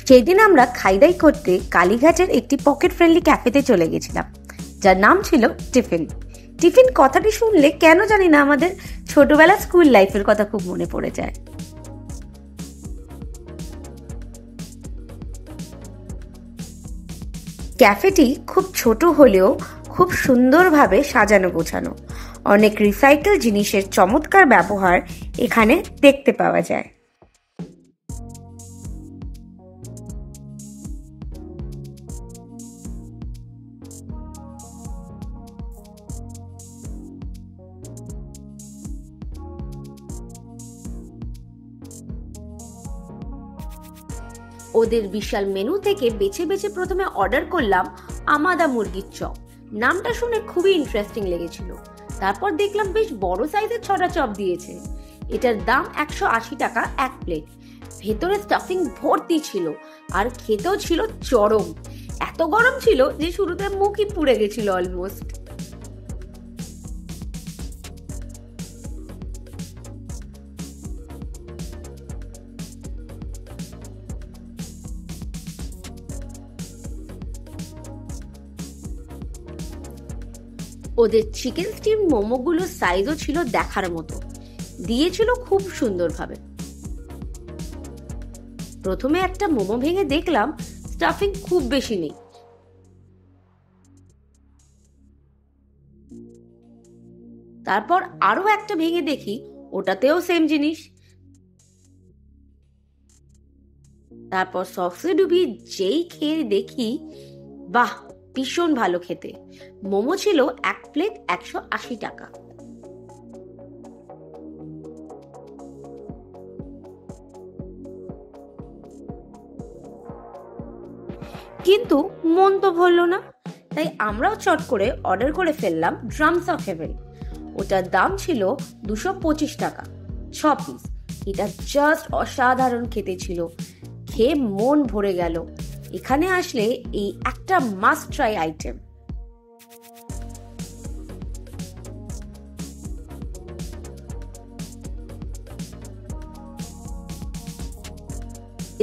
সেদিন আমরা খাইদাই করতে কালীঘাটের একটি পকেট ফ্রেন্ডলি ক্যাফেতে চলে গেছিলাম, যার নাম ছিল টিফিন। টিফিন কথাটি শুনলে কেন জানি না আমাদের ছোটবেলা স্কুল লাইফের কথা খুব মনে পড়ে যায়। ক্যাফেটি খুব ছোট হলেও খুব সুন্দরভাবে সাজানো গোছানো। অনেক রিসাইকেল জিনিসের চমৎকার ব্যবহার এখানে দেখতে পাওয়া যায়। ওদের বিশাল মেনু থেকে বেছে বেছে প্রথমে অর্ডার করলাম আমাদা মুরগির চপ। নামটা শুনে খুবই ইন্টারেস্টিং লেগেছিল। তারপর দেখলাম বেশ বড় সাইজের 6টা চপ দিয়েছে। এটার দাম 180 টাকা এক প্লেট। ভেতরে স্টাফিং ভর্তি ছিল আর খেতেও ছিল চরম। এত গরম ছিল যে শুরুতে মুখই পুড়ে গেছিল অলমোস্ট। ওদের চিকেন স্টিম মোমোগুলোর সাইজও ছিল দেখার মতো, দিয়েছিল খুব সুন্দরভাবে। প্রথমে একটা মোমো ভেঙে দেখলাম স্টাফিং খুব বেশি নেই। তারপর আরো একটা ভেঙে দেখি ওটাতেও সেম জিনিস। তারপর সসে ডুবিয়ে যেই খেয়ে দেখি, বাহ, ভীষণ ভালো খেতে। মোমো ছিল এক প্লেট 180 টাকা। কিন্তু মন তো ভরল না, তাই আমরাও চট করে অর্ডার করে ফেললাম ড্রামস অফ হেভেন। ওটার দাম ছিল 225 টাকা 6 পিস। এটা জাস্ট অসাধারণ খেতে ছিল, খেয়ে মন ভরে গেল। এখানে আসলে এই একটা মাস্ট ট্রাই আইটেম।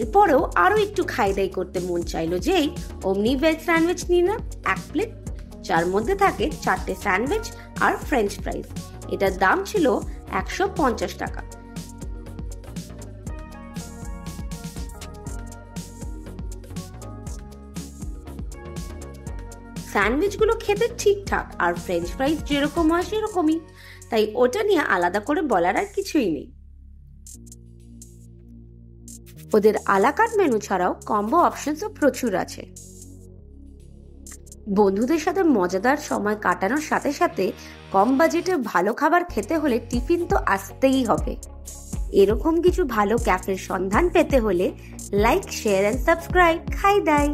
এরপরেও আরো একটু খাইদাই করতে মন চাইলো, যেই অমনি ভেজ স্যান্ডউইচ নিলাম এক প্লেট, যার মধ্যে থাকে 4টে স্যান্ডউইচ আর ফ্রেঞ্চ ফ্রাইজ। এটার দাম ছিল 150 টাকা। স্যান্ডউইচগুলো খেতে ঠিকঠাক, আর ফ্রেঞ্চ ফ্রাইজ যেরকম হয় সেরকমই, তাই ওটা নিয়ে আলাদা করে বলার আর কিছুই নেই। ওদের আলাকার্ট মেনু ছাড়াও কম্বো অপশনসও প্রচুর আছে। বন্ধুদের সাথে মজাদার সময় কাটানোর সাথে সাথে কম বাজেটে ভালো খাবার খেতে হলে টিফিন তো আসতেই হবে। এরকম কিছু ভালো ক্যাফের সন্ধান পেতে হলে লাইক, শেয়ার এন্ড সাবস্ক্রাইব খাইদাই।